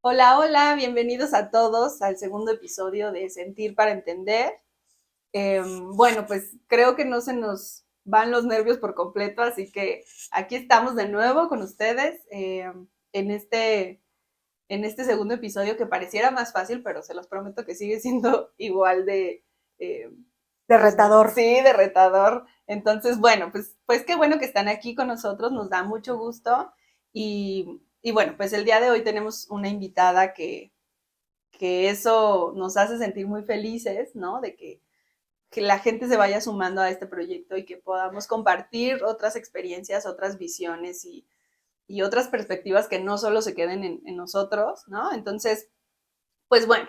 Hola, hola, bienvenidos a todos al segundo episodio de Sentir para Entender. Bueno, pues creo que no se nos van los nervios por completo, así que aquí estamos de nuevo con ustedes en, este, en este segundo episodio que pareciera más fácil, pero se los prometo que sigue siendo igual eh, de retador. Sí, de retador. Entonces, bueno, pues qué bueno que están aquí con nosotros, nos da mucho gusto. Y bueno, pues el día de hoy tenemos una invitada que eso nos hace sentir muy felices, ¿no? De que la gente se vaya sumando a este proyecto y que podamos compartir otras experiencias, otras visiones y otras perspectivas que no solo se queden en nosotros, ¿no? Entonces, pues bueno,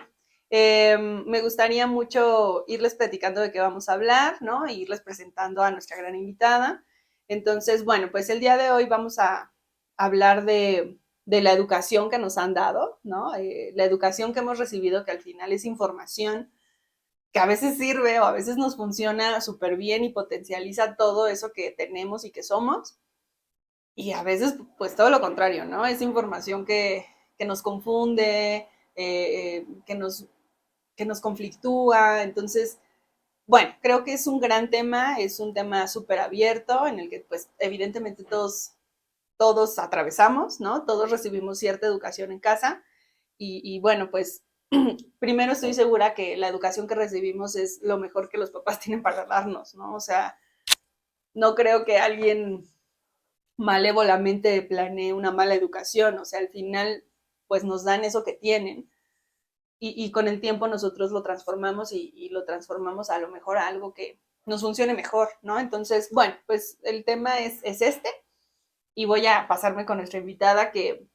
me gustaría mucho irles platicando de qué vamos a hablar, ¿no? E irles presentando a nuestra gran invitada. Entonces, bueno, pues el día de hoy vamos a hablar de la educación que nos han dado, ¿no? La educación que hemos recibido, que al final es información que a veces sirve o a veces nos funciona súper bien y potencializa todo eso que tenemos y que somos. Y a veces, pues todo lo contrario, ¿no? Es información que nos confunde, que nos conflictúa. Entonces, bueno, creo que es un gran tema, es un tema súper abierto en el que pues evidentemente todos atravesamos, ¿no? Todos recibimos cierta educación en casa y bueno, pues primero estoy segura que la educación que recibimos es lo mejor que los papás tienen para darnos, ¿no? O sea, no creo que alguien malévolamente planee una mala educación, o sea, al final pues nos dan eso que tienen y con el tiempo nosotros lo transformamos y lo transformamos a lo mejor a algo que nos funcione mejor, ¿no? Entonces, bueno, pues el tema es este y voy a pasarme con nuestra invitada que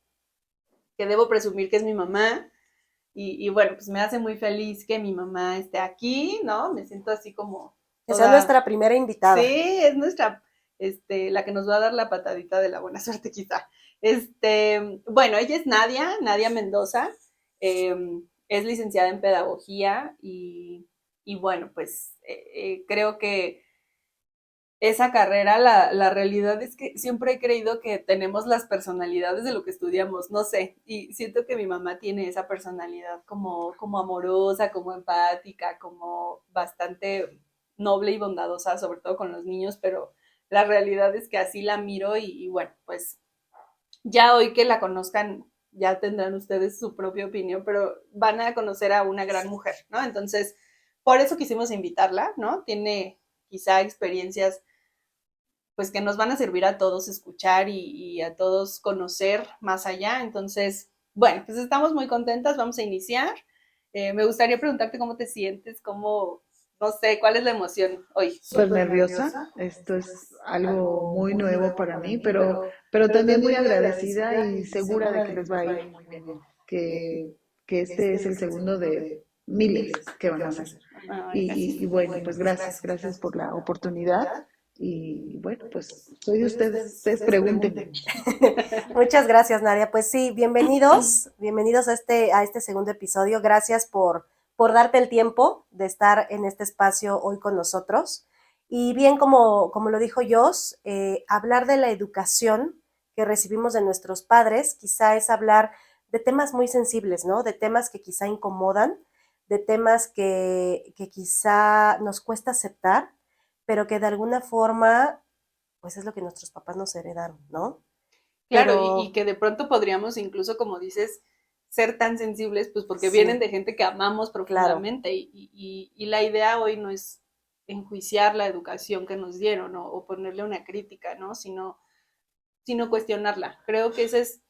debo presumir que es mi mamá y bueno, pues me hace muy feliz que mi mamá esté aquí, ¿no? Me siento así como Que sea toda... nuestra primera Sí, invitada. es nuestra, la que nos va a dar la patadita de la buena suerte quizá. Bueno, ella es Nadia Mendoza, eh, es licenciada en pedagogía y bueno, pues creo que esa carrera, la realidad es que siempre he creído que tenemos las personalidades de lo que estudiamos, no sé, y siento que mi mamá tiene esa personalidad como amorosa, como empática, como bastante noble y bondadosa, sobre todo con los niños, pero la realidad es que así la miro y bueno, pues ya hoy que la conozcan, ya tendrán ustedes su propia opinión, pero van a conocer a una gran mujer, ¿no? Entonces, por eso quisimos invitarla, ¿no? Tiene quizá experiencias pues que nos van a servir a todos escuchar y a todos conocer más allá. Entonces, bueno, pues estamos muy contentas, vamos a iniciar. Me gustaría preguntarte cómo te sientes, cómo, no sé, cuál es la emoción hoy. Súper nerviosa. Esto es algo muy nuevo para mí, pero también muy agradecida y segura de que les va a ir muy bien. Que, que este es el segundo de miles que van a hacer. Ay, gracias. Y bueno, pues gracias por la oportunidad. Y bueno, pues soy de ustedes. Ustedes pregunten. Muchas gracias, Nadia. Pues sí, bienvenidos a este segundo episodio. Gracias por darte el tiempo de estar en este espacio hoy con nosotros. Y bien, como lo dijo Jos, hablar de la educación que recibimos de nuestros padres, quizá es hablar de temas muy sensibles, ¿no? De temas que quizá incomodan, de temas que quizá nos cuesta aceptar, pero que de alguna forma, pues es lo que nuestros papás nos heredaron, ¿no? Claro, y Pero que de pronto podríamos incluso, como dices, ser tan sensibles, pues porque vienen sí, de gente que amamos claro. profundamente y la idea hoy no es enjuiciar la educación que nos dieron o ponerle una crítica, ¿no? Sino cuestionarla. Creo que esa es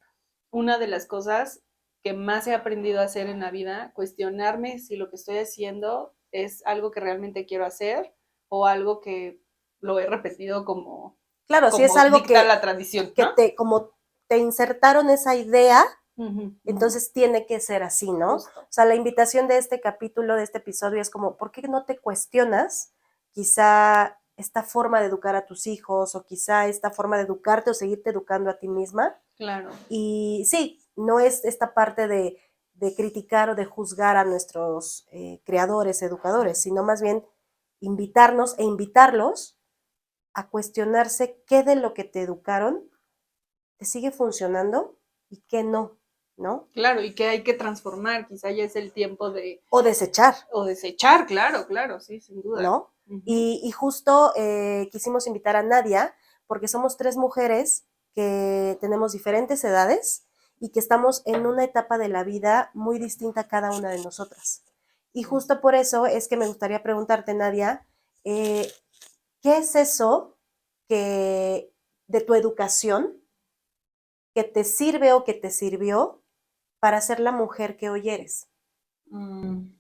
una de las cosas que más he aprendido a hacer en la vida, cuestionarme si lo que estoy haciendo es algo que realmente quiero hacer o algo que lo he repetido Claro, si es como algo dicta la tradición, que ¿no? como te insertaron esa idea, Uh -huh, uh -huh. entonces tiene que ser así, ¿no? Justo. O sea, la invitación de este capítulo, de este episodio, es como, ¿por qué no te cuestionas quizá esta forma de educar a tus hijos o quizá esta forma de educarte o seguirte educando a ti misma? Claro. Y sí, no es esta parte de criticar o de juzgar a nuestros creadores, educadores, sino más bien invitarnos e invitarlos a cuestionarse qué de lo que te educaron te sigue funcionando y qué no, ¿no? Claro, y que hay que transformar, quizá ya es el tiempo de... O desechar, O desechar, claro, claro, sí, sin duda. ¿no? Ujú. Y justo quisimos invitar a Nadia porque somos tres mujeres que tenemos diferentes edades y que estamos en una etapa de la vida muy distinta cada una de nosotras. Y justo por eso es que me gustaría preguntarte, Nadia, eh, ¿qué es eso que de tu educación que te sirve o que te sirvió para ser la mujer que hoy eres? Mm,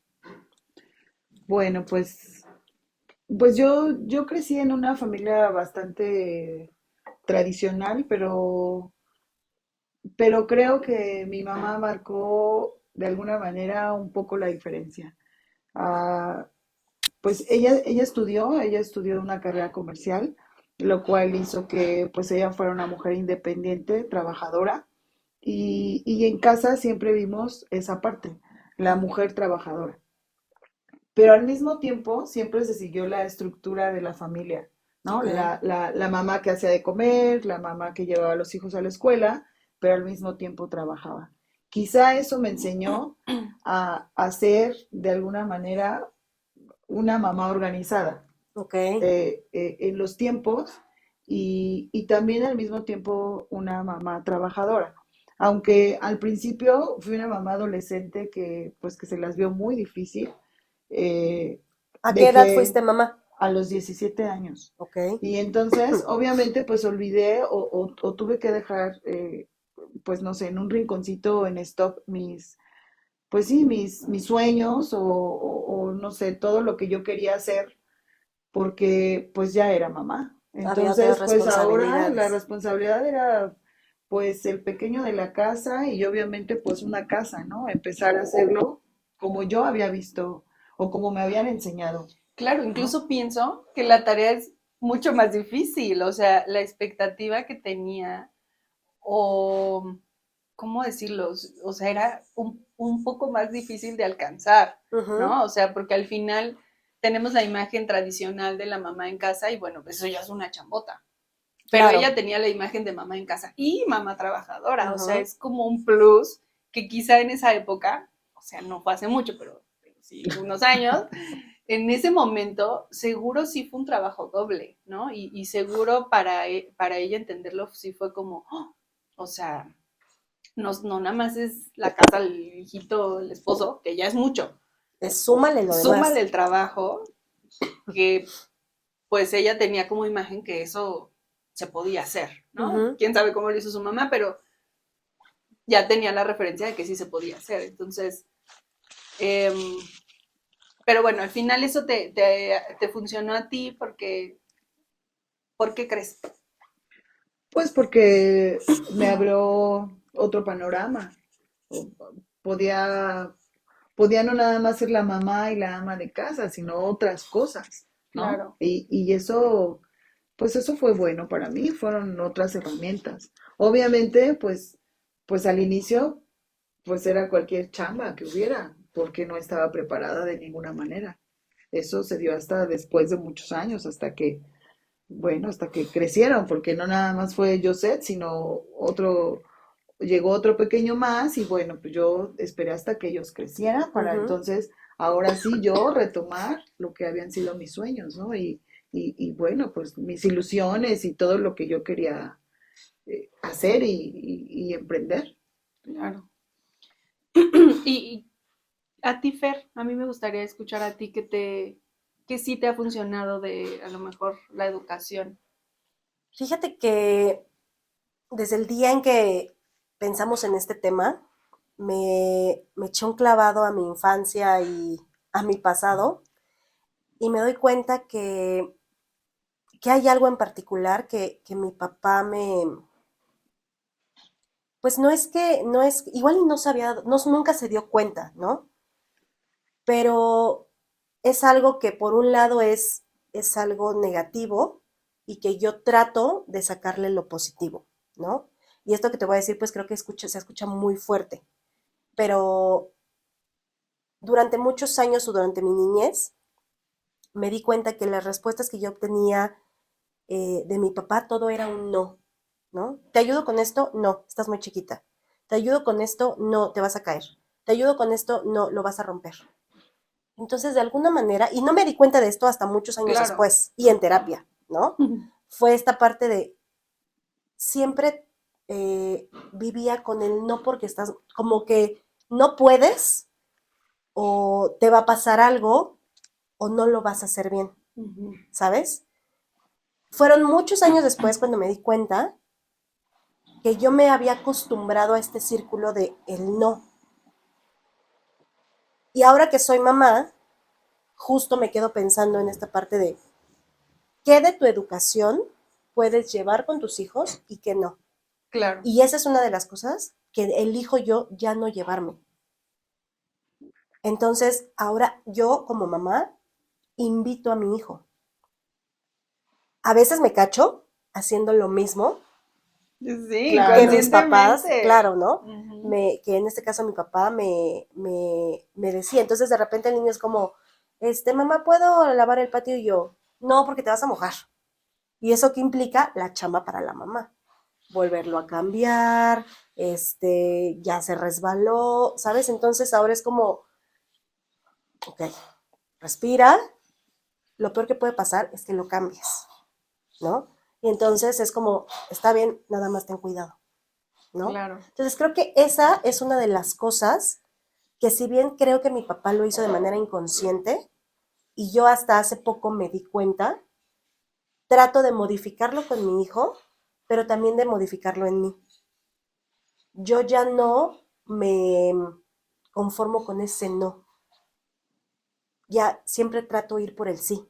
Bueno, pues yo crecí en una familia bastante tradicional, pero creo que mi mamá marcó de alguna manera un poco la diferencia. Ah, pues ella estudió una carrera comercial, lo cual hizo que pues ella fuera una mujer independiente, trabajadora, y en casa siempre vimos esa parte, la mujer trabajadora. Pero al mismo tiempo siempre se siguió la estructura de la familia, ¿no? Ok. La mamá que hacía de comer, la mamá que llevaba a los hijos a la escuela, pero al mismo tiempo trabajaba. Quizá eso me enseñó a ser de alguna manera una mamá organizada Ok. en los tiempos y también al mismo tiempo una mamá trabajadora. Aunque al principio fui una mamá adolescente que pues que se las vio muy difícil, eh, ¿A qué edad dejé fuiste mamá? a los 17 años. Ok. Y entonces, obviamente, pues olvidé o tuve que dejar, pues no sé, en un rinconcito en stop pues sí, mis sueños o no sé, todo lo que yo quería hacer porque pues ya era mamá. Había otras Entonces, pues ahora la responsabilidades. responsabilidad era pues el pequeño de la casa y obviamente pues una casa, ¿no? Empezar a hacerlo como yo había visto o como me habían enseñado, Claro, ¿no? incluso pienso que la tarea es mucho más difícil, o sea, la expectativa que tenía, o, ¿cómo decirlo? O sea, era un poco más difícil de alcanzar, Ujú. ¿no? O sea, porque al final tenemos la imagen tradicional de la mamá en casa y bueno, pues eso ya es una chambota. Pero ella Claro. tenía la imagen de mamá en casa y mamá trabajadora, o sea, Ujú. es como un plus que quizá en esa época, o sea, no fue hace mucho, pero sí unos años, en ese momento seguro sí fue un trabajo doble, ¿no? Y seguro para ella entenderlo sí fue como, oh, o sea, no nada más es la casa, el hijito, el esposo, que ya es mucho. Súmale lo Súmale demás. el trabajo que pues ella tenía como imagen que eso se podía hacer, ¿no? Ujú. Quién sabe cómo lo hizo su mamá, pero ya tenía la referencia de que sí se podía hacer. Entonces, eh, pero bueno, al final eso te funcionó a ti porque, ¿por qué crees? Pues porque me abrió otro panorama. O- Podía, podía no nada más ser la mamá y la ama de casa, sino otras cosas, ¿no? Claro, Y eso, pues eso fue bueno para mí, fueron otras herramientas. Obviamente, pues al inicio, pues era cualquier chamba que hubiera, porque no estaba preparada de ninguna manera. Eso se dio hasta después de muchos años, hasta que crecieron, porque no nada más fue Josette, sino llegó otro pequeño más y bueno, pues yo esperé hasta que ellos crecieran para Ujú. entonces, ahora sí yo retomar lo que habían sido mis sueños, ¿no? Y bueno, pues mis ilusiones y todo lo que yo quería hacer y emprender. claro. Y a ti, Fer, a mí me gustaría escuchar a ti que sí te ha funcionado de a lo mejor la educación. Fíjate que desde el día en que pensamos en este tema, me eché un clavado a mi infancia y a mi pasado y me doy cuenta que hay algo en particular que mi papá pues no es, igual y no sabía, no, nunca se dio cuenta, ¿no? Pero es algo que por un lado es algo negativo y que yo trato de sacarle lo positivo, ¿no? Y esto que te voy a decir, pues creo que se escucha muy fuerte, pero durante muchos años o durante mi niñez me di cuenta que las respuestas que yo obtenía de mi papá todo era un no, ¿no? ¿Te ayudo con esto? No, estás muy chiquita. ¿Te ayudo con esto? No, te vas a caer. ¿Te ayudo con esto? No, lo vas a romper. Entonces, de alguna manera, y no me di cuenta de esto hasta muchos años Claro. después, y en terapia, ¿no? Fue esta parte de siempre vivía con el no porque estás, como que no puedes, o te va a pasar algo, o no lo vas a hacer bien, ¿sabes? Fueron muchos años después cuando me di cuenta que yo me había acostumbrado a este círculo de el no. Y ahora que soy mamá, justo me quedo pensando en esta parte de qué de tu educación puedes llevar con tus hijos y qué no. Claro. Y esa es una de las cosas que elijo yo ya no llevarme. Entonces, ahora yo como mamá invito a mi hijo. A veces me cacho haciendo lo mismo Sí, Claro. que mis papás, conscientemente. claro, ¿no? Que en este caso mi papá me decía. Entonces de repente el niño es como, mamá, ¿puedo lavar el patio? Y yo, no, porque te vas a mojar. ¿Y eso qué implica? La chamba para la mamá. Volverlo a cambiar, ya se resbaló, ¿sabes? Entonces ahora es como, ok, respira, lo peor que puede pasar es que lo cambies, ¿no? Y entonces es como, está bien, nada más ten cuidado, ¿no? Claro. Entonces creo que esa es una de las cosas que si bien creo que mi papá lo hizo de manera inconsciente y yo hasta hace poco me di cuenta, trato de modificarlo con mi hijo, pero también de modificarlo en mí. Yo ya no me conformo con ese no. Ya siempre trato de ir por el sí.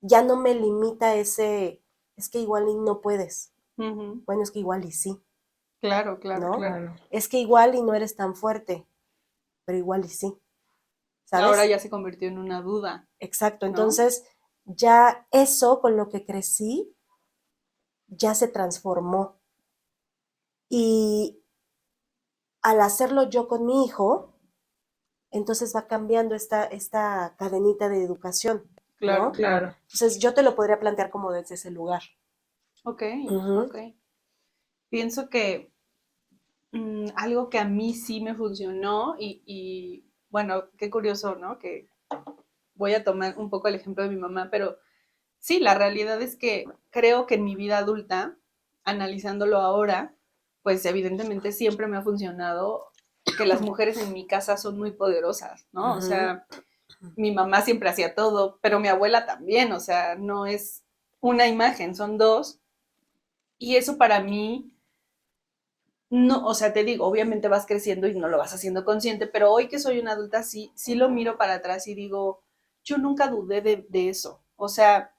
Ya no me limita ese, es que igual y no puedes. Bueno, es que igual y sí, Claro, claro, ¿no? claro. Claro. Es que igual y no eres tan fuerte, pero igual y sí, Ahora ¿sabes? ya se convirtió en una duda, Exacto, ¿no? entonces ya eso con lo que crecí ya se transformó. Y al hacerlo yo con mi hijo, entonces va cambiando esta cadenita de educación, Claro, ¿no? claro. Claro. Entonces yo te lo podría plantear como desde ese lugar. Ok, Ujú, ok. Pienso que algo que a mí sí me funcionó bueno, qué curioso, ¿no? Que voy a tomar un poco el ejemplo de mi mamá, pero sí, la realidad es que creo que en mi vida adulta, analizándolo ahora, pues evidentemente siempre me ha funcionado que las mujeres en mi casa son muy poderosas, ¿no? O ujú, sea, mi mamá siempre hacía todo, pero mi abuela también, o sea, no es una imagen, son dos. Y eso para mí, no, o sea, te digo, obviamente vas creciendo y no lo vas haciendo consciente, pero hoy que soy una adulta, sí, sí lo miro para atrás y digo, yo nunca dudé de eso. O sea,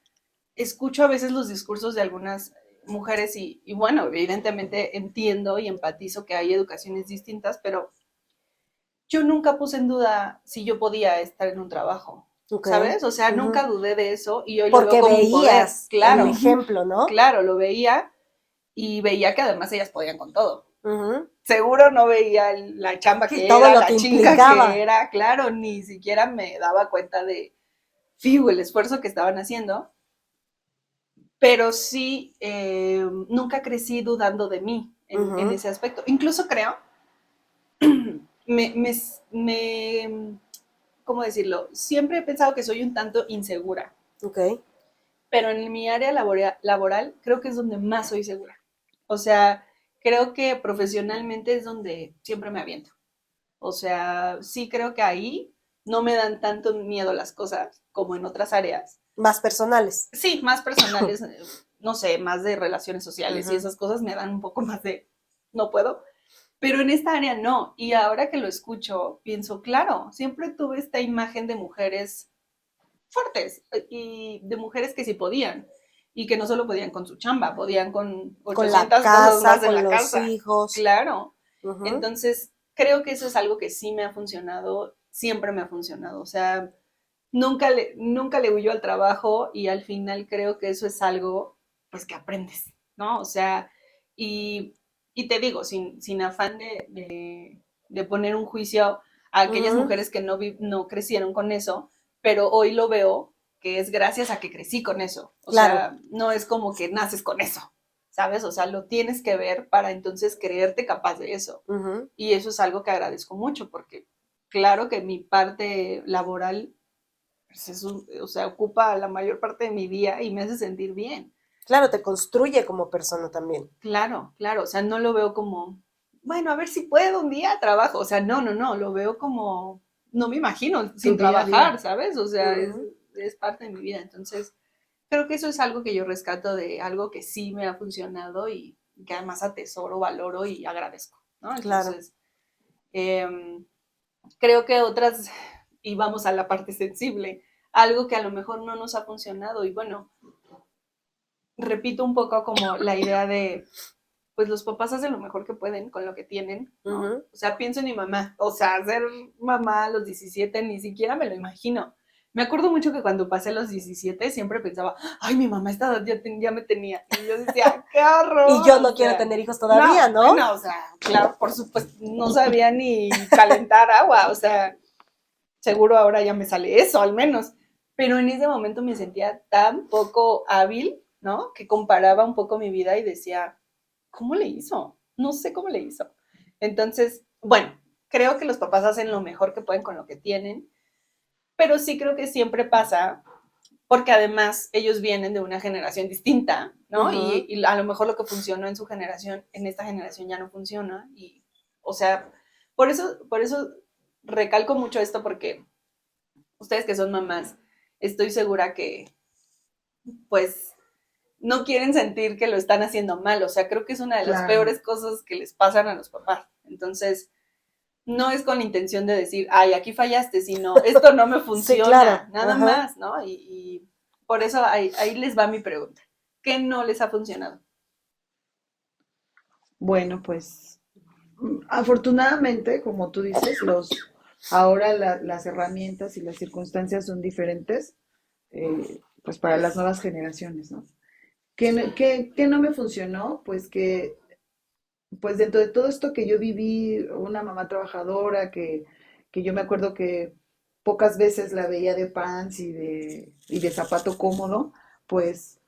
escucho a veces los discursos de algunas mujeres y bueno, evidentemente entiendo y empatizo que hay educaciones distintas, pero yo nunca puse en duda si yo podía estar en un trabajo, ok, ¿sabes? O sea, ujú. nunca dudé de eso y hoy lo veo Porque como un poder, veías el claro, ejemplo, ¿no? claro, lo veía y veía que además ellas podían con todo. Ujú. Seguro no veía la chamba Sí, que todo era, lo que la chinga que implicaba. era, claro, ni siquiera me daba cuenta de, fijo, el esfuerzo que estaban haciendo, pero sí, nunca crecí dudando de mí en Ujú, ese aspecto. Incluso creo, me, me, me, ¿cómo decirlo? Siempre he pensado que soy un tanto insegura, ok, pero en mi área laboral creo que es donde más soy segura. O sea, creo que profesionalmente es donde siempre me aviento. O sea, sí creo que ahí no me dan tanto miedo las cosas como en otras áreas. más personales. Sí, más personales, no sé, más de relaciones sociales y Ujú, esas cosas me dan un poco más de, no puedo. Pero en esta área no. Y ahora que lo escucho, pienso, claro, siempre tuve esta imagen de mujeres fuertes y de mujeres que sí podían. Y que no solo podían con su chamba, podían con con la 800 cosas casa, más en con la los casa. hijos. Claro. Ujú, Entonces, creo que eso es algo que sí me ha funcionado, siempre me ha funcionado. O sea, nunca le huyó al trabajo y al final creo que eso es algo pues que aprendes, ¿no? O sea, y, y te digo, sin afán de poner un juicio a aquellas ujú, mujeres que no crecieron con eso, pero hoy lo veo que es gracias a que crecí con eso. O Claro. sea, no es como que naces con eso, ¿sabes? O sea, lo tienes que ver para entonces creerte capaz de eso. Ujú. Y eso es algo que agradezco mucho porque claro que mi parte laboral, pues o sea, ocupa la mayor parte de mi día y me hace sentir bien. Claro, te construye como persona también. Claro, claro, o sea, no lo veo como, bueno, a ver si puedo un día trabajo, o sea, no, lo veo como, no me imagino Tu sin día a día. trabajar, ¿sabes? O sea, Ujú. es parte de mi vida, entonces creo que eso es algo que yo rescato de algo que sí me ha funcionado y que además atesoro, valoro y agradezco, ¿no? Claro. Entonces, em, creo que otras, y vamos a la parte sensible, algo que a lo mejor no nos ha funcionado y bueno, repito un poco como la idea de pues los papás hacen lo mejor que pueden con lo que tienen, ¿no? Ujú. O sea, pienso en mi mamá, o sea, ser mamá a los 17 ni siquiera me lo imagino. Me acuerdo mucho que cuando pasé los 17 siempre pensaba, ay, mi mamá esta edad ya me tenía. Y yo decía, qué Y yo horror, no o quiero sea, tener hijos todavía, no, ¿no? bueno, o sea, claro, por supuesto, no sabía ni calentar agua, o sea, seguro ahora ya me sale eso, al menos. Pero en ese momento me sentía tan poco hábil, ¿no? Que comparaba un poco mi vida y decía, ¿cómo le hizo? No sé cómo le hizo. Entonces, bueno, creo que los papás hacen lo mejor que pueden con lo que tienen, pero sí creo que siempre pasa, porque además ellos vienen de una generación distinta, ¿no? Ujú. Y a lo mejor lo que funcionó en su generación, en esta generación ya no funciona. Y, o sea, por eso recalco mucho esto, porque ustedes que son mamás, estoy segura que, pues, no quieren sentir que lo están haciendo mal. O sea, creo que es una de las Claro. peores cosas que les pasan a los papás. Entonces, no es con la intención de decir, ay, aquí fallaste, sino esto no me Sí, funciona, claro. nada Ajá. más, ¿no? Y por eso ahí les va mi pregunta. ¿Qué no les ha funcionado? Bueno, pues afortunadamente, como tú dices, ahora las herramientas y las circunstancias son diferentes, pues para las nuevas generaciones, ¿no? ¿Qué no me funcionó? Pues dentro de todo esto que yo viví, una mamá trabajadora, que yo me acuerdo que pocas veces la veía de pants y de zapato cómodo, pues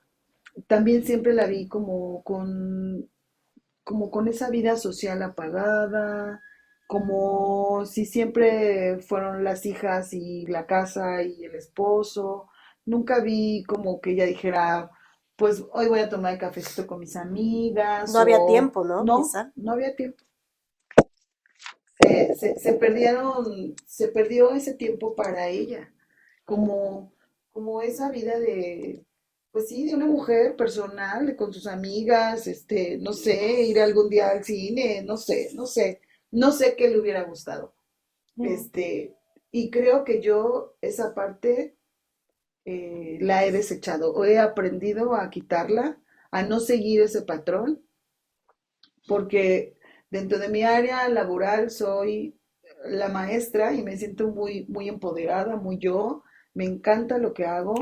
también siempre la vi como con esa vida social apagada, como si siempre fueron las hijas y la casa y el esposo. Nunca vi como que ella dijera, pues hoy voy a tomar el cafecito con mis amigas No había o tiempo, ¿no? no, Quizá. no había tiempo. Se perdió ese tiempo para ella, como, como esa vida de, pues sí, de una mujer personal, con sus amigas, no sé, ir algún día al cine, no sé qué le hubiera gustado. Mm, Este, y creo que yo esa parte la he desechado o he aprendido a quitarla, a no seguir ese patrón porque dentro de mi área laboral soy la maestra y me siento muy, muy empoderada, muy yo, me encanta lo que hago.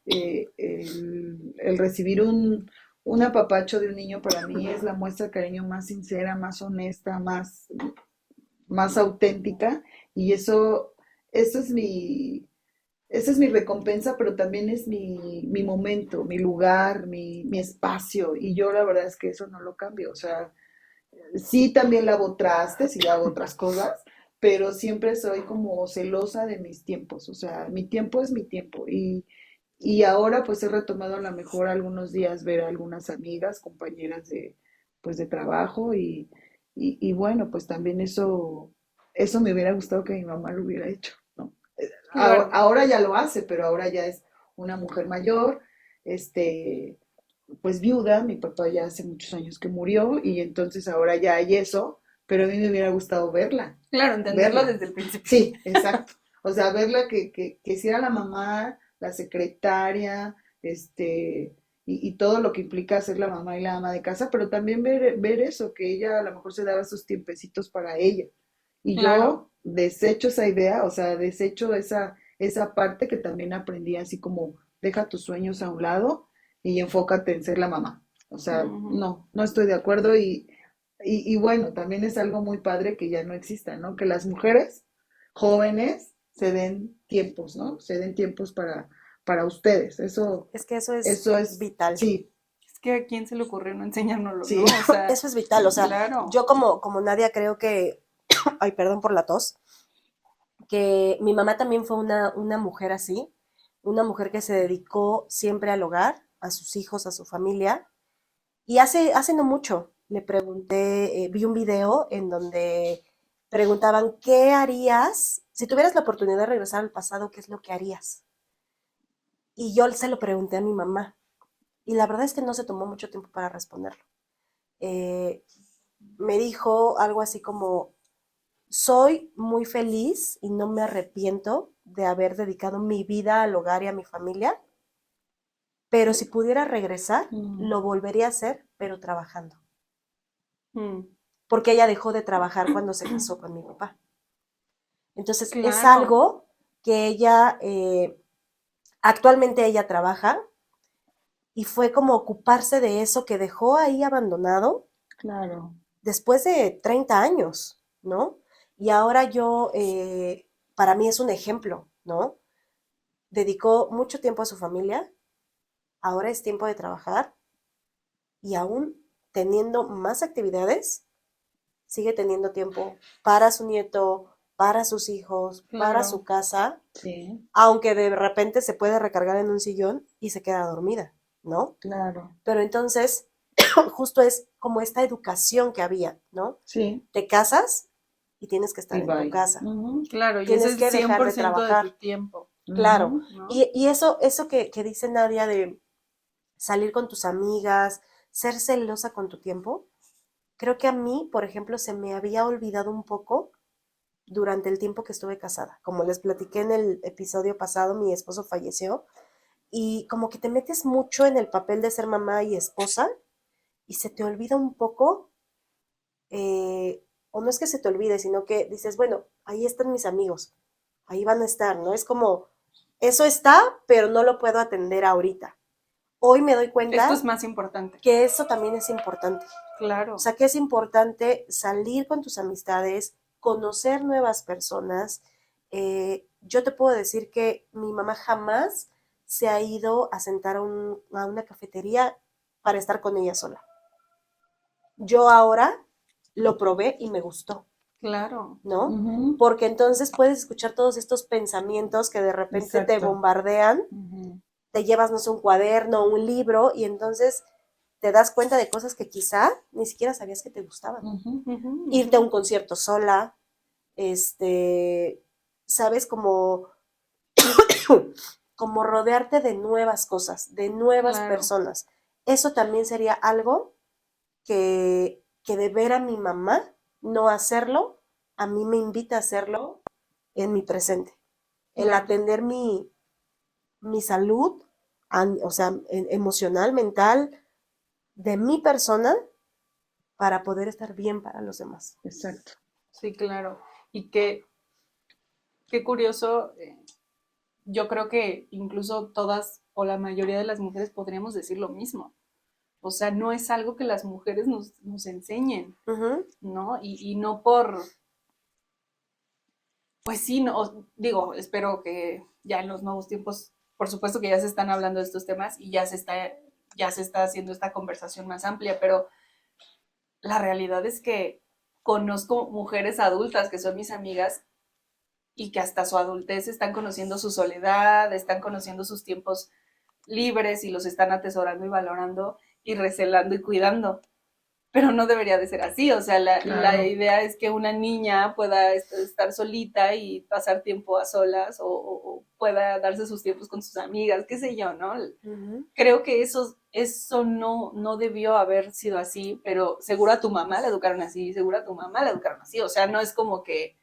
El recibir un apapacho de un niño para mí es la muestra de cariño más sincera, más honesta, más auténtica y eso esa es mi recompensa, pero también es mi momento, mi lugar, mi espacio y yo la verdad es que eso no lo cambio, o sea, sí, también lavo trastes y hago otras cosas, pero siempre soy como celosa de mis tiempos. O sea, mi tiempo es mi tiempo. Y ahora pues he retomado a lo mejor algunos días ver a algunas amigas, compañeras pues de trabajo y bueno, pues también eso me hubiera gustado que mi mamá lo hubiera hecho, ¿no? Ahora, claro, ahora ya lo hace, pero ahora ya es una mujer mayor, este, pues viuda, mi papá ya hace muchos años que murió y entonces ahora ya hay eso, pero a mí me hubiera gustado verla, claro, entenderlo verla. desde el principio. Sí, exacto. O sea, verla que si era la mamá, la secretaria, y todo lo que implica ser la mamá y la ama de casa, pero también ver eso, que ella a lo mejor se daba sus tiempecitos para ella. Y Claro, yo desecho esa idea, o sea, desecho esa parte que también aprendí, así como deja tus sueños a un lado y enfócate en ser la mamá. O sea, ujú, no estoy de acuerdo y bueno, también es algo muy padre que ya no exista, ¿no? Que las mujeres jóvenes se den tiempos, ¿no? Se den tiempos para ustedes. Es que Eso es vital. sí, Es que a quién se le ocurrió no enseñárnoslo, sí. ¿no? O sea, Eso es vital. O sea, claro. yo como Nadia creo que, ay, perdón por la tos, que mi mamá también fue una mujer así, una mujer que se dedicó siempre al hogar, a sus hijos, a su familia. Y hace no mucho le pregunté, vi un video en donde preguntaban, ¿qué harías? Si tuvieras la oportunidad de regresar al pasado, ¿qué es lo que harías? Y yo se lo pregunté a mi mamá. Y la verdad es que no se tomó mucho tiempo para responderlo. Eh, Me dijo algo así como, soy muy feliz y no me arrepiento de haber dedicado mi vida al hogar y a mi familia, pero si pudiera regresar, Mm. lo volvería a hacer, pero trabajando. Mm. Porque ella dejó de trabajar cuando se casó con mi papá. Entonces, es Claro. algo que ella, actualmente ella trabaja y fue como ocuparse de eso que dejó ahí abandonado Claro. después de 30 años, ¿no? Y ahora yo, para mí es un ejemplo, ¿no? Dedicó mucho tiempo a su familia, ahora es tiempo de trabajar y aún teniendo más actividades, sigue teniendo tiempo para su nieto, para sus hijos, para su Claro. casa, Sí, aunque de repente se puede recargar en un sillón y se queda dormida, ¿no? claro. Pero entonces, justo es como esta educación que había, ¿no? Sí, Te casas y tienes que estar y en tu bye. casa, Ujú, Claro, y ese tienes es que cien dejar por de ciento de tu trabajar, tiempo, claro. ujú, ¿no? Y eso que dice Nadia de salir con tus amigas, ser celosa con tu tiempo, creo que a mí, por ejemplo, se me había olvidado un poco durante el tiempo que estuve casada. Como les platiqué en el episodio pasado, mi esposo falleció y como que te metes mucho en el papel de ser mamá y esposa y se te olvida un poco, o no es que se te olvide, sino que dices, bueno, ahí están mis amigos, ahí van a estar, ¿no? Es como, eso está, pero no lo puedo atender ahorita. Hoy me doy Esto cuenta es más importante. que eso también es importante. O Claro. sea, que es importante salir con tus amistades, conocer nuevas personas. Yo te puedo decir que mi mamá jamás se ha ido a sentar a una cafetería para estar con ella sola. Yo ahora lo probé y me gustó, Claro. ¿no? ujú, Porque entonces puedes escuchar todos estos pensamientos que de repente te exacto. bombardean, Ujú, te llevas, no sé, un cuaderno, un libro, y entonces te das cuenta de cosas que quizá ni siquiera sabías que te gustaban. ujú, Ujú, Irte a ujú. un concierto sola, este, sabes, como, como rodearte de nuevas cosas, de nuevas Claro. personas. Eso también sería algo que de ver a mi mamá no hacerlo, a mí me invita a hacerlo en mi presente. El Claro. atender mi salud, o sea, emocional, mental, de mi persona, para poder estar bien para los demás. exacto. Sí, claro. Y qué curioso, yo creo que incluso todas o la mayoría de las mujeres podríamos decir lo mismo. O sea, no es algo que las mujeres nos enseñen, Ujú, ¿no? Y no por, pues sí, no, digo, espero que ya en los nuevos tiempos, por supuesto que ya se están hablando de estos temas y ya se está haciendo esta conversación más amplia, pero la realidad es que conozco mujeres adultas que son mis amigas y que hasta su adultez están conociendo su soledad, están conociendo sus tiempos libres y los están atesorando y valorando y recelando y cuidando. Pero no debería de ser así, o sea, la Claro. idea es que una niña pueda estar solita y pasar tiempo a solas o pueda darse sus tiempos con sus amigas, qué sé yo, ¿no? ujú. Creo que eso no debió haber sido así, pero seguro a tu mamá la educaron así, seguro a tu mamá la educaron así, o sea, no es como que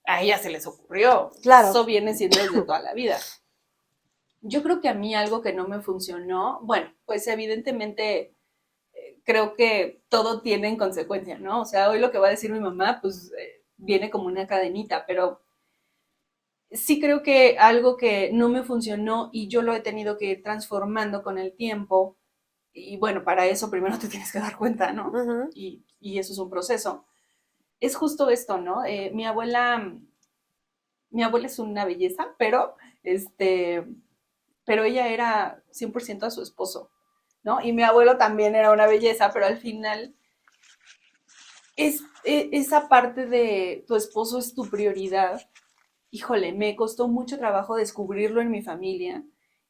a ella se les ocurrió, Claro. eso viene siendo desde toda la vida. Yo creo que a mí algo que no me funcionó, bueno, pues evidentemente creo que todo tiene en consecuencia, ¿no? O sea, hoy lo que va a decir mi mamá, pues viene como una cadenita, pero sí creo que algo que no me funcionó y yo lo he tenido que ir transformando con el tiempo, y bueno, para eso primero te tienes que dar cuenta, ¿no? Ujú, Y eso es un proceso. Es justo esto, ¿no? Mi abuela es una belleza, pero este, pero ella era 100% a su esposo, ¿no? Y mi abuelo también era una belleza, pero al final esa parte de tu esposo es tu prioridad. Híjole, me costó mucho trabajo descubrirlo en mi familia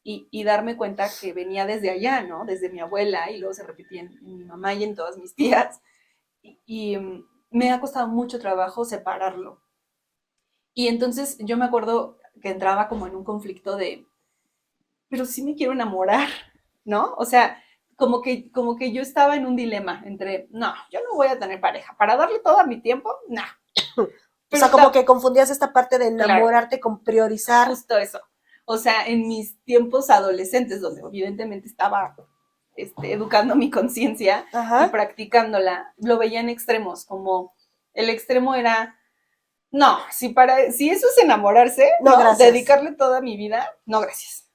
y darme cuenta que venía desde allá, ¿no? Desde mi abuela y luego se repetía en mi mamá y en todas mis tías. Y me ha costado mucho trabajo separarlo. Y entonces yo me acuerdo que entraba como en un conflicto de, pero sí me quiero enamorar, ¿no? O sea, como que yo estaba en un dilema entre, no, yo no voy a tener pareja. Para darle todo mi tiempo, no. O sea, Pero como que confundías esta parte de claro, enamorarte con priorizar. justo eso. O sea, en mis tiempos adolescentes, donde evidentemente estaba educando mi conciencia y Ajá. practicándola, lo veía en extremos, como el extremo era, no, si eso es enamorarse, No, ¿no? gracias. Dedicarle toda mi vida, no, gracias.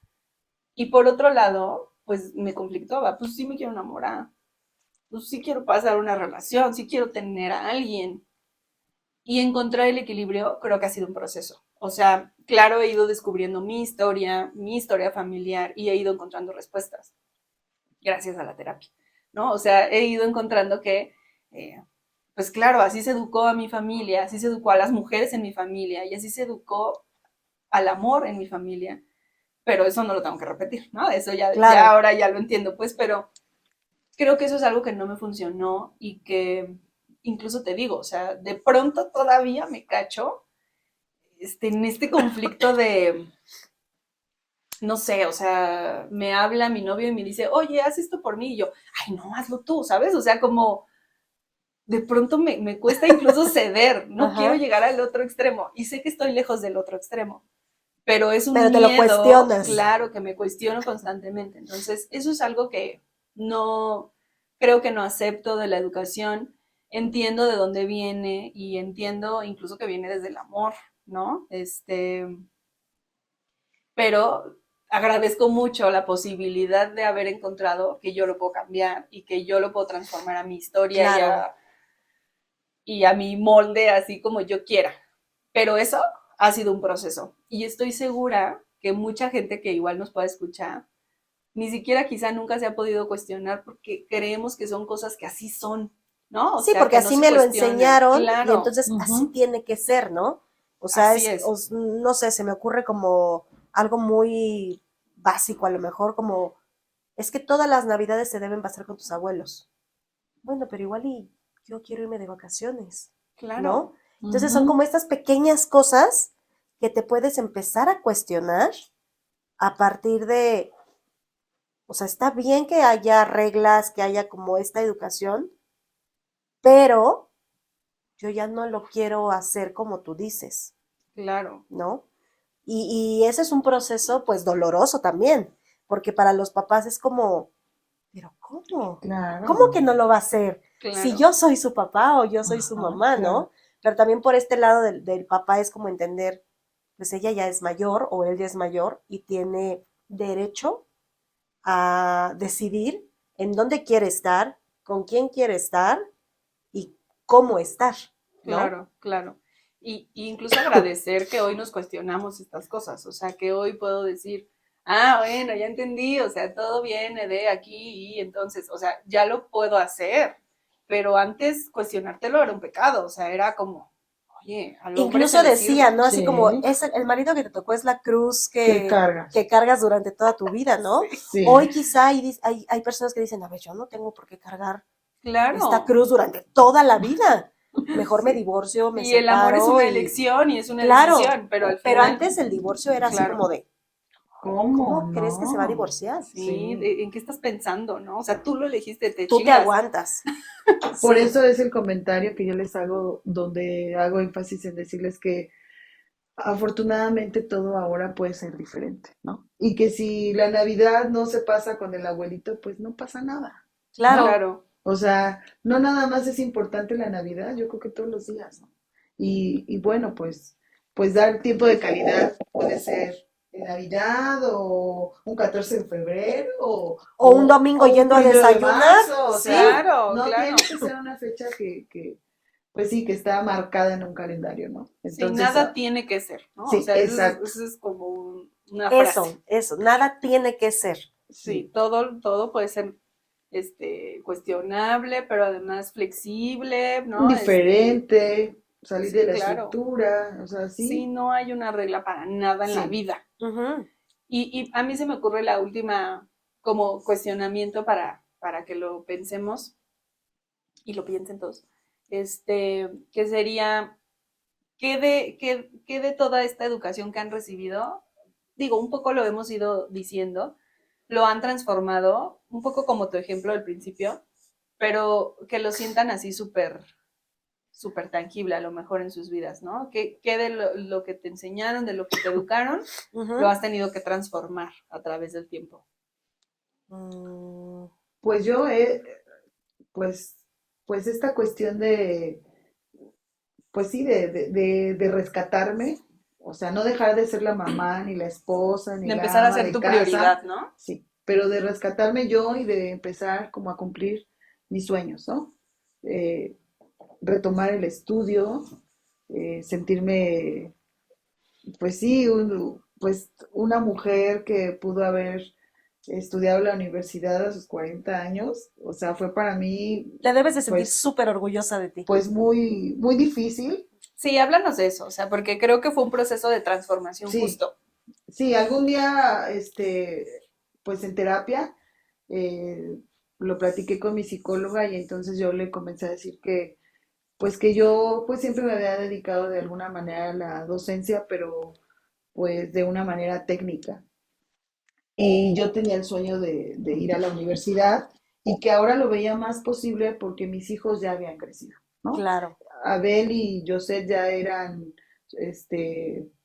Y por otro lado, pues me conflictaba, pues sí me quiero enamorar, pues sí quiero pasar una relación, sí quiero tener a alguien. Y encontrar el equilibrio creo que ha sido un proceso. O sea, claro, he ido descubriendo mi historia familiar y he ido encontrando respuestas gracias a la terapia, ¿no? O sea, he ido encontrando que, pues claro, así se educó a mi familia, así se educó a las mujeres en mi familia y así se educó al amor en mi familia, pero eso no lo tengo que repetir, ¿no? Eso ya Claro. ahora ya lo entiendo, pues, pero creo que eso es algo que no me funcionó y que incluso te digo, o sea, de pronto todavía me cacho en este conflicto de, no sé, o sea, me habla mi novio y me dice, oye, haz esto por mí, y yo, ay, no, hazlo tú, ¿sabes? O sea, como de pronto me cuesta incluso ceder, no quiero Ajá. llegar al otro extremo y sé que estoy lejos del otro extremo, pero es un Pero te lo miedo, cuestionas. claro, que me cuestiono constantemente. Entonces, eso es algo que no, creo que no acepto de la educación, entiendo de dónde viene y entiendo incluso que viene desde el amor, ¿no? Pero agradezco mucho la posibilidad de haber encontrado que yo lo puedo cambiar y que yo lo puedo transformar a mi historia Claro. y a mi molde así como yo quiera. Pero eso ha sido un proceso y estoy segura que mucha gente que igual nos pueda escuchar, ni siquiera quizá nunca se ha podido cuestionar porque creemos que son cosas que así son, ¿no? O Sí, sea, porque que no así se me lo cuestionan. enseñaron y Claro, entonces así Ujú. tiene que ser, ¿no? O sea, así es. no sé, se me ocurre como algo muy básico, a lo mejor como, es que todas las navidades se deben pasar con tus abuelos. Bueno, pero igual y yo quiero irme de vacaciones, Claro, ¿no? Entonces son como Ujú. estas pequeñas cosas que te puedes empezar a cuestionar a partir de, o sea, está bien que haya reglas, que haya como esta educación, pero yo ya no lo quiero hacer como tú dices, claro, ¿no? Y ese es un proceso pues doloroso también, porque para los papás es como, pero ¿cómo? ¿Cómo que Claro. no lo va a hacer? Si claro. yo soy su papá o yo soy su Ajá, mamá, claro. ¿no? Pero también por este lado del papá es como entender, pues ella ya es mayor o él ya es mayor y tiene derecho a decidir en dónde quiere estar, con quién quiere estar y cómo estar, ¿no? Claro, claro. Y incluso agradecer que hoy nos cuestionamos estas cosas, o sea, que hoy puedo decir, ah, bueno, ya entendí, o sea, todo viene de aquí y entonces, o sea, ya lo puedo hacer, pero antes cuestionártelo era un pecado, o sea, era como, oye, al hombre se Incluso le decía, sirve. ¿no? Así como, Sí. es el marido que te tocó es la cruz ¿Qué que cargas? cargas durante toda tu vida, ¿no? Sí, Sí. Hoy quizá hay personas que dicen, a ver, yo no tengo por qué cargar esta claro, cruz durante toda la vida. Mejor me sí. divorcio, me Y el amor es separo una y elección y es una claro, decisión, pero al pero final, antes el divorcio era así claro, como de, ¿Cómo ¿cómo crees que se va a no? divorciar? sí, Sí. ¿en qué estás pensando, no? O sea, tú lo elegiste, te Tú te chingas. aguantas. Por Sí, eso es el comentario que yo les hago, donde hago énfasis en decirles que afortunadamente todo ahora puede ser diferente, ¿no? Y que si la Navidad no se pasa con el abuelito, pues no pasa nada, ¿no? claro. Claro, O sea, no nada más es importante la Navidad, yo creo que todos los días, ¿no? Y bueno, pues dar tiempo de calidad puede ser en Navidad o un 14 de febrero O un domingo o un yendo a primero de desayunar, marzo, o sí, sea, claro, no claro. tiene que ser una fecha pues sí, que está marcada en un calendario, ¿no? Sí, Entonces, nada tiene que ser, ¿no? O sí, sea, exacto. eso es como una frase. Eso, nada tiene que ser. Sí, todo puede ser cuestionable, pero además flexible, ¿no? Diferente, salir de Sí, la claro. estructura, o sea, Sí, sí, no hay una regla para nada en la sí. vida. Ujú. Y a mí se me ocurre la última como cuestionamiento para que lo pensemos y lo piensen todos. Que sería, ¿qué de toda esta educación que han recibido? Digo, un poco lo hemos ido diciendo, lo han transformado, un poco como tu ejemplo del principio, pero que lo sientan así súper tangible a lo mejor en sus vidas, ¿no? ¿Qué de lo que te enseñaron, de lo que te educaron, lo Ujú. has tenido que transformar a través del tiempo? Mm, Pues yo he, pues, pues esta cuestión de, pues sí, de rescatarme, o sea, no dejar de ser la mamá, ni la esposa, ni De la empezar a ama ser de tu casa, prioridad, ¿no? sí, pero de rescatarme yo y de empezar como a cumplir mis sueños, ¿no? Eh, retomar el estudio, sentirme, pues sí, pues una mujer que pudo haber estudiado en la universidad a sus 40 años, o sea, fue para mí, Te debes de sentir pues, súper orgullosa de ti. pues muy, muy difícil. Sí, háblanos de eso, o sea, porque creo que fue un proceso de transformación Sí, justo. sí, algún día, pues en terapia, lo platiqué con mi psicóloga y entonces yo le comencé a decir que, pues que yo, pues siempre me había dedicado de alguna manera a la docencia, pero pues de una manera técnica. Y yo tenía el sueño de ir a la universidad y que ahora lo veía más posible porque mis hijos ya habían crecido, ¿no? Claro. Abel y José ya eran,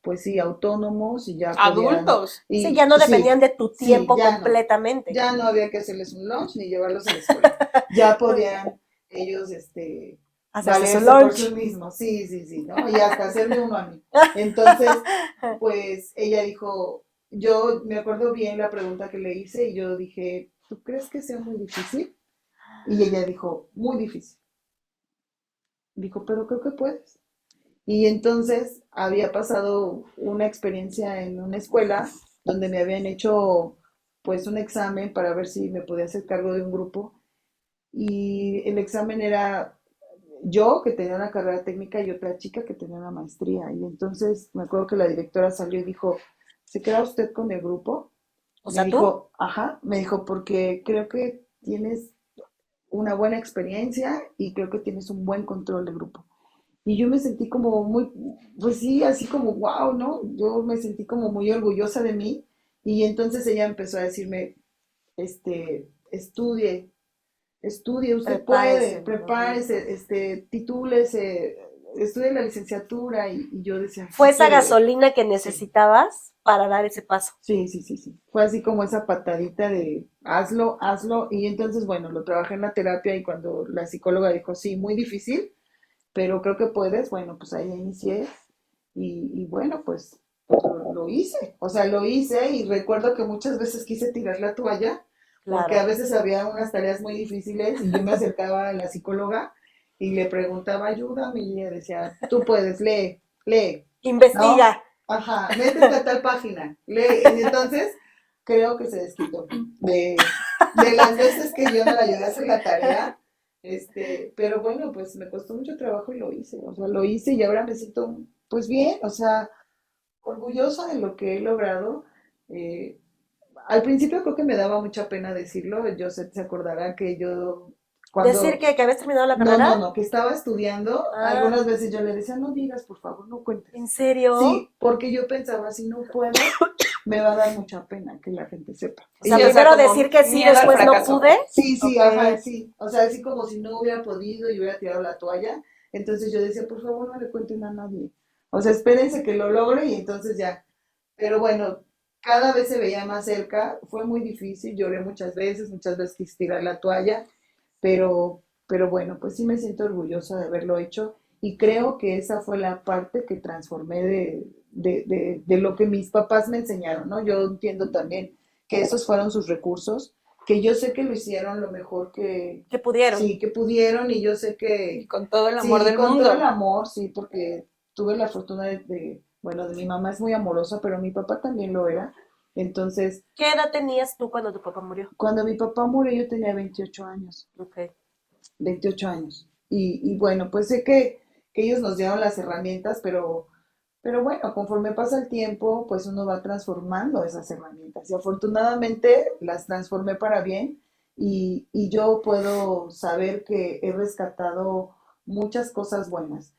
pues sí, autónomos y ya podían, Adultos. Sí, ya y no sí, dependían de tu sí, tiempo completamente. ya no había que hacerles un lunch ni llevarlos a la escuela, ya podían ellos, Hacerse su valerse por sí lunch. mismos, sí, sí, sí, ¿no? Y hasta hacerme uno a mí. Entonces, pues ella dijo, yo me acuerdo bien la pregunta que le hice y yo dije, ¿tú crees que sea muy difícil? Y ella dijo, muy difícil. Dijo, pero creo que puedes. Y entonces había pasado una experiencia en una escuela donde me habían hecho pues un examen para ver si me podía hacer cargo de un grupo y el examen era yo que tenía una carrera técnica y otra chica que tenía una maestría y entonces me acuerdo que la directora salió y dijo, ¿se queda usted con el grupo? O Me sea, tú. dijo, ajá, me dijo porque creo que tienes una buena experiencia y creo que tienes un buen control de grupo. Y yo me sentí como muy, pues sí, así como, wow, ¿no? Yo me sentí como muy orgullosa de mí. Y entonces ella empezó a decirme, estudie, estudie, usted puede, Prepárese. prepárese, titúlese, estudie la licenciatura. Y yo decía, Fue sí esa quiero. gasolina que Sí, necesitabas para dar ese paso. sí, sí, sí, sí. Fue así como esa patadita de hazlo, hazlo. Y entonces, bueno, lo trabajé en la terapia y cuando la psicóloga dijo, sí, muy difícil, pero creo que puedes, bueno, pues ahí inicié y bueno, pues lo hice, o sea, lo hice y recuerdo que muchas veces quise tirar la toalla porque a Claro. veces había unas tareas muy difíciles y yo me acercaba a la psicóloga y le preguntaba, ayúdame, y ella decía, tú puedes, lee, lee, Investiga. ¿no? Ajá, métete a tal página, lee, y entonces creo que se desquitó de las veces que yo no le ayudé a hacer la tarea, pero bueno, pues me costó mucho trabajo y lo hice, o sea, lo hice y ahora me siento pues bien, o sea, orgullosa de lo que he logrado. Eh, al principio creo que me daba mucha pena decirlo, yo sé, se acordará que yo Decir cuando, que habías terminado la no, carrera. no, no, que estaba estudiando, Ah, algunas veces yo le decía, no digas, por favor, no ¿en cuentes. serio? Sí, porque yo pensaba, si no puedo, me va a dar mucha pena que la gente sepa. O Y sea, Sí, yo, o sea, primero decir como que sí, miedo al después no fracaso. pude. sí, sí, Ok. ajá, sí. O sea, así como si no hubiera podido y hubiera tirado la toalla. Entonces yo decía, por favor, no le cuenten a nadie. O sea, espérense que lo logre y entonces ya. Pero bueno, cada vez se veía más cerca. Fue muy difícil, lloré muchas veces quise tirar la toalla. Pero bueno, pues sí me siento orgullosa de haberlo hecho. Y creo que esa fue la parte que transformé de lo que mis papás me enseñaron, ¿no? Yo entiendo también que esos fueron sus recursos, que yo sé que lo hicieron lo mejor que, Que pudieron. sí, que pudieron y yo sé Y que, con todo el amor sí, del con todo el mundo. amor, sí, porque tuve la fortuna de bueno, de mi mamá es muy amorosa, pero mi papá también lo era. Entonces, ¿Qué edad tenías tú cuando tu papá murió? cuando mi papá murió yo tenía 28 años. Ok, 28 años. Y bueno, pues sé que ellos nos dieron las herramientas, pero bueno, conforme pasa el tiempo, pues uno va transformando esas herramientas. Y afortunadamente las transformé para bien y yo puedo saber que he rescatado muchas cosas buenas.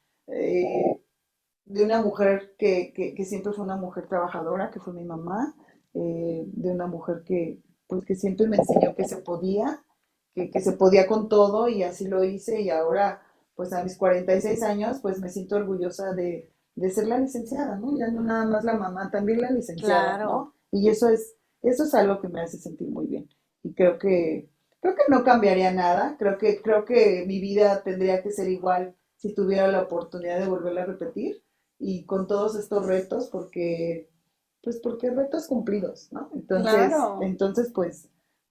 De una mujer que siempre fue una mujer trabajadora, que fue mi mamá, de una mujer pues, que siempre me enseñó que se podía, que se podía con todo y así lo hice y ahora, pues a mis 46 años, pues me siento orgullosa de ser la licenciada, ¿no? Ya no nada más la mamá, también la licenciada, claro. ¿no? Y eso es algo que me hace sentir muy bien. Y creo que no cambiaría nada, creo que mi vida tendría que ser igual si tuviera la oportunidad de volverla a repetir y con todos estos retos porque retos cumplidos, ¿no? Claro.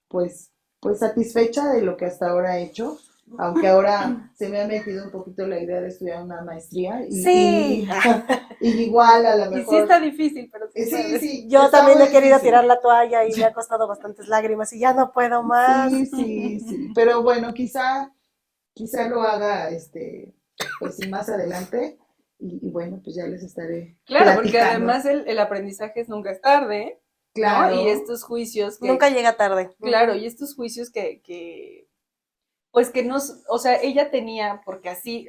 Pues, pues satisfecha de lo que hasta ahora he hecho, aunque ahora se me ha metido un poquito la idea de estudiar una maestría Sí, y igual a lo Y sí mejor, está difícil, pero sí sí, puedes. sí, yo está también muy he querido difícil. tirar la toalla y me ha costado bastantes lágrimas y ya no puedo más. Sí, sí, sí, pero bueno, quizá lo haga, pues sí, más adelante y bueno, pues ya les estaré Claro, porque platicando. además el aprendizaje nunca es tarde, ¿no? Y Claro, estos juicios Nunca llega tarde. claro, Ujú. y estos juicios pues que nos, o sea, ella tenía, porque así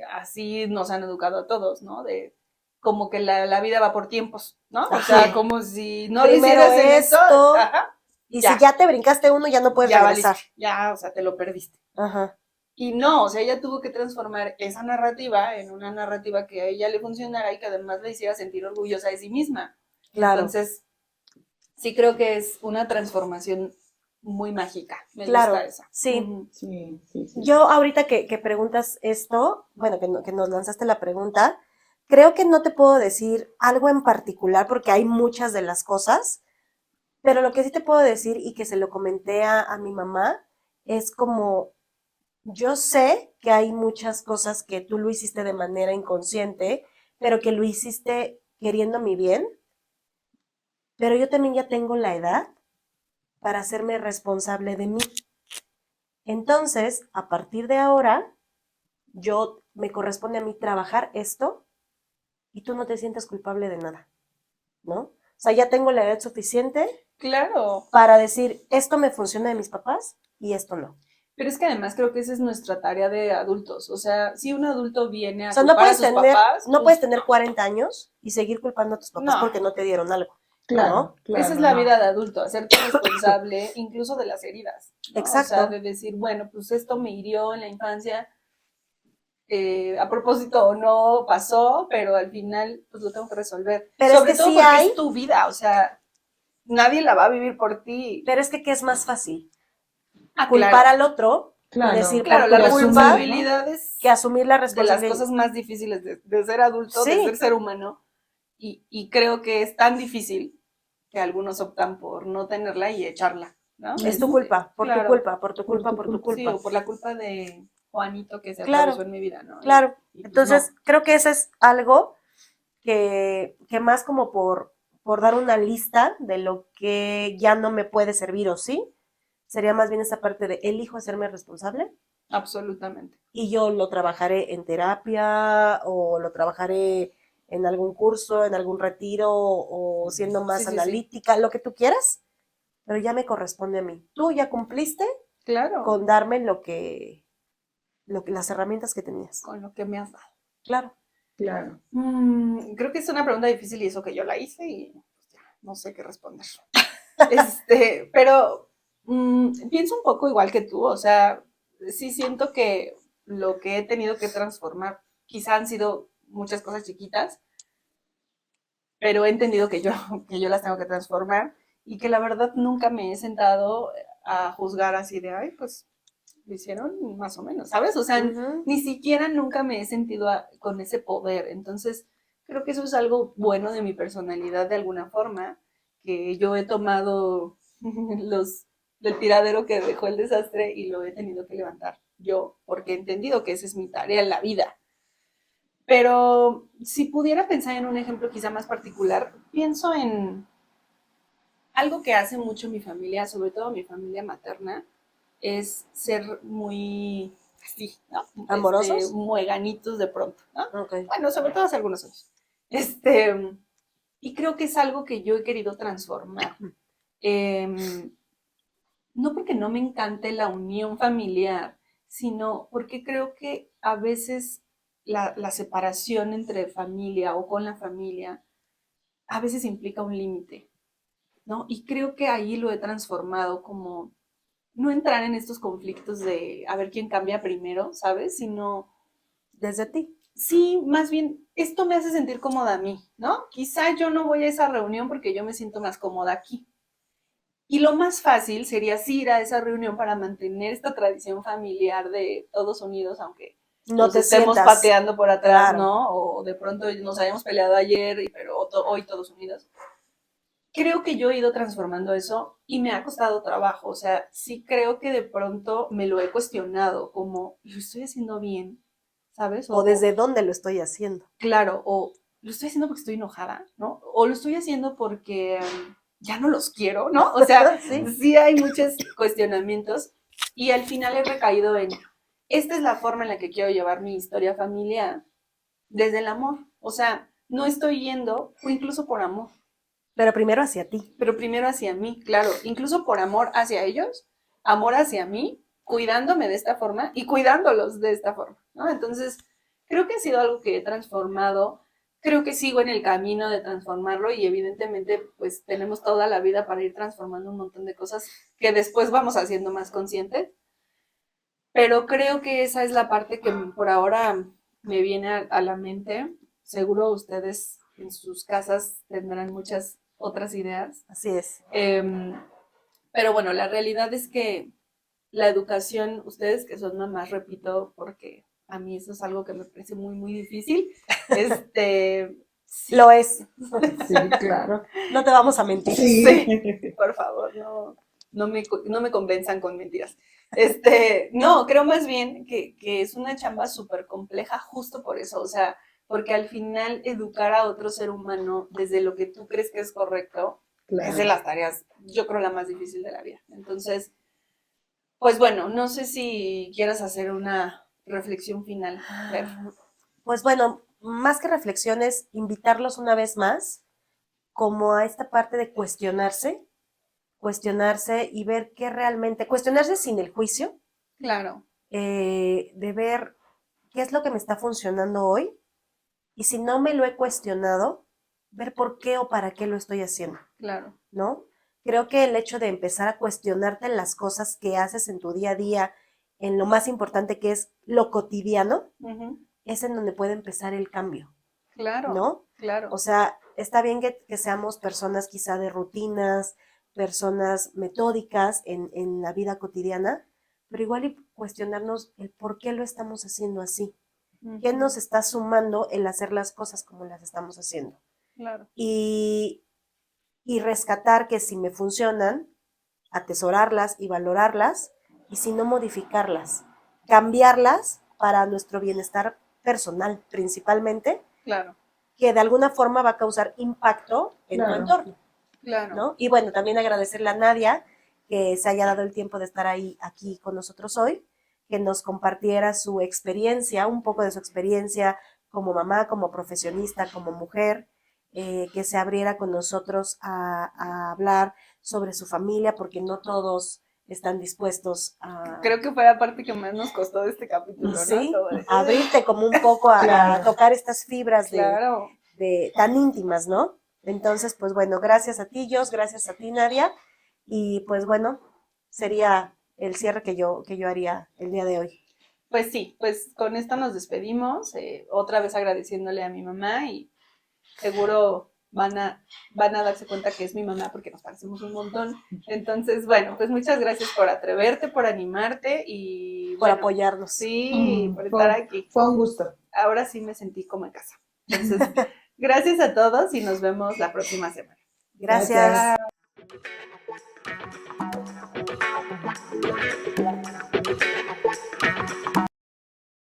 nos han educado a todos, ¿no? De como que la vida va por tiempos, ¿no? O sea, Ajá. como si no lo Primero hicieras en esto, esto, ajá, y si ya, ya te brincaste uno, ya no puedes ya regresar. valiste, ya, o sea, te lo perdiste. Ajá, Y no, o sea, ella tuvo que transformar esa narrativa en una narrativa que a ella le funcionara y que además le hiciera sentir orgullosa de sí misma. claro, Entonces, sí creo que es una transformación muy mágica. Me gusta claro, esa. sí. Ujú. sí, sí, sí. Yo ahorita que preguntas esto, bueno, que nos lanzaste la pregunta, creo que no te puedo decir algo en particular porque hay muchas de las cosas, pero lo que sí te puedo decir y que se lo comenté a mi mamá es como, yo sé que hay muchas cosas que tú lo hiciste de manera inconsciente, pero que lo hiciste queriendo mi bien, pero yo también ya tengo la edad para hacerme responsable de mí. Entonces, a partir de ahora, yo me corresponde a mí trabajar esto y tú no te sientes culpable de nada, ¿no? O sea, ya tengo la edad suficiente Claro, para decir, esto me funciona de mis papás y esto no. pero es que además creo que esa es nuestra tarea de adultos. O sea, si un adulto viene O a sea, no culpar a puedes sus tener, papás, no puedes pues tener 40 años y seguir culpando a tus papás no. porque no te dieron algo, Claro, ¿no? Esa es claro, la no. vida de adulto, hacerte responsable incluso de las heridas, ¿no? O sea, Exacto. de decir, bueno, pues esto me hirió en la infancia, a propósito o no pasó, pero al final pues lo tengo que resolver. Pero es Sobre que todo sí porque hay, es tu vida, o sea, nadie la va a vivir por ti. pero es que ¿qué es más fácil? Ah, Culpar claro. al otro y decir Claro. por Claro, tu la Y asumir, culpa ¿no? responsabilidad que es asumir la de las responsabilidad. cosas más difíciles de ser adulto, de ser Sí, ser humano, y creo que es tan difícil que algunos optan por no tenerla y echarla, ¿no? es tu Ujú. culpa, por tu Claro, culpa, por tu Por culpa, tu por tu culpa. sí, culpa. o por la culpa de Juanito que se atravesó Claro, en mi vida, ¿no? claro. Y pues Entonces, no, creo que eso es algo que más como por dar una lista de lo que ya no me puede servir o sí, sería más bien esa parte de elijo hacerme responsable absolutamente. y yo lo trabajaré en terapia o lo trabajaré en algún curso, en algún retiro o siendo Sí, más sí, sí, analítica, lo que tú quieras, pero ya me corresponde a mí. Tú ya cumpliste claro, con darme las herramientas que tenías. con lo que me has dado. Claro. Claro. Creo que es una pregunta difícil y eso que yo la hice y pues, ya, no sé qué responder. Pero pienso un poco igual que tú, o sea, sí siento que lo que he tenido que transformar quizá han sido muchas cosas chiquitas, pero he entendido que yo las tengo que transformar y que la verdad nunca me he sentado a juzgar así de, ay, pues lo hicieron más o menos, ¿sabes? O sea, Ujú. ni siquiera nunca me he sentido con ese poder. Entonces, creo que eso es algo bueno de mi personalidad de alguna forma, que yo he tomado los del tiradero que dejó el desastre y lo he tenido que levantar yo, porque he entendido que esa es mi tarea en la vida. Pero si pudiera pensar en un ejemplo quizá más particular, pienso en algo que hace mucho mi familia, sobre todo mi familia materna, es ser muy así, ¿no? ¿Amorosos? Mueganitos de pronto, ¿no? Ok. Bueno, sobre todo hace algunos años. Y creo que es algo que yo he querido transformar. Eh, no porque no me encante la unión familiar, sino porque creo que a veces la separación entre familia o con la familia a veces implica un límite, ¿no? Y creo que ahí lo he transformado como no entrar en estos conflictos de a ver quién cambia primero, ¿sabes? Sino, Desde ti. sí, más bien, esto me hace sentir cómoda a mí, ¿no? Quizá yo no voy a esa reunión porque yo me siento más cómoda aquí. Y lo más fácil sería sí ir a esa reunión para mantener esta tradición familiar de todos unidos, aunque No nos te estemos sientas, pateando por atrás, claro. ¿no? O de pronto nos hayamos peleado ayer, pero hoy todos unidos. Creo que yo he ido transformando eso y me ha costado trabajo. O sea, sí creo que de pronto me lo he cuestionado, como, ¿lo estoy haciendo bien? ¿Sabes? O desde dónde lo estoy haciendo. Claro, o lo estoy haciendo porque estoy enojada, ¿no? O lo estoy haciendo porque ya no los quiero, ¿no? O sea, Sí. sí hay muchos cuestionamientos y al final he recaído en, esta es la forma en la que quiero llevar mi historia familiar desde el amor. O sea, no estoy yendo, o incluso por amor, Pero primero hacia ti. pero primero hacia mí, claro, incluso por amor hacia ellos, amor hacia mí, cuidándome de esta forma y cuidándolos de esta forma, ¿no? Entonces, creo que ha sido algo que he transformado, creo que sigo en el camino de transformarlo y evidentemente pues tenemos toda la vida para ir transformando un montón de cosas que después vamos haciendo más conscientes, pero creo que esa es la parte que por ahora me viene a la mente. Seguro ustedes en sus casas tendrán muchas otras ideas. Así es. Pero bueno, la realidad es que la educación, ustedes que son mamás, repito, porque a mí eso es algo que me parece muy, muy difícil. Sí, Lo es. Sí, claro. No te vamos a mentir. sí, Sí. por favor, no me convenzan con mentiras. No, creo más bien que es una chamba súper compleja justo por eso, o sea, porque al final educar a otro ser humano desde lo que tú crees que es correcto es de Claro. las tareas, yo creo, la más difícil de la vida. Entonces, pues bueno, no sé si quieras hacer una reflexión final. Fer. Pues bueno, más que reflexiones, invitarlos una vez más como a esta parte de cuestionarse y ver qué realmente, cuestionarse sin el juicio, Claro, de ver qué es lo que me está funcionando hoy y si no me lo he cuestionado, ver por qué o para qué lo estoy haciendo, claro. ¿no? Creo que el hecho de empezar a cuestionarte las cosas que haces en tu día a día, en lo más importante que es lo cotidiano, Ujú. es en donde puede empezar el cambio, Claro, ¿no? O claro. sea, está bien que seamos personas quizá de rutinas, personas metódicas en la vida cotidiana, pero igual y cuestionarnos el por qué lo estamos haciendo así. ¿Qué Ujú. nos está sumando el hacer las cosas como las estamos haciendo? Claro, Y, y rescatar que si me funcionan, atesorarlas y valorarlas, y si no modificarlas, cambiarlas para nuestro bienestar personal principalmente, claro, que de alguna forma va a causar impacto en tu Claro. entorno, claro. ¿no? Y bueno, también agradecerle a Nadia que se haya dado el tiempo de estar ahí aquí con nosotros hoy, que nos compartiera su experiencia, un poco de su experiencia como mamá, como profesionista, como mujer, que se abriera con nosotros a hablar sobre su familia, porque no todos están dispuestos Creo que fue la parte que más nos costó de este capítulo, ¿no? sí, Como de, abrirte como un poco a Claro. tocar estas fibras claro. tan íntimas, ¿no? Entonces, pues bueno, gracias a ti, Jos, gracias a ti, Nadia. Y pues bueno, sería el cierre que yo haría el día de hoy. Pues sí, pues con esto nos despedimos, otra vez agradeciéndole a mi mamá y seguro van a darse cuenta que es mi mamá porque nos parecemos un montón. Entonces, bueno, pues muchas gracias por atreverte, por animarte y Por bueno, apoyarnos. sí, por estar Fue, aquí. fue un gusto. Ahora sí me sentí como en casa. Entonces, gracias a todos y nos vemos la próxima semana. Gracias. Gracias. Bye.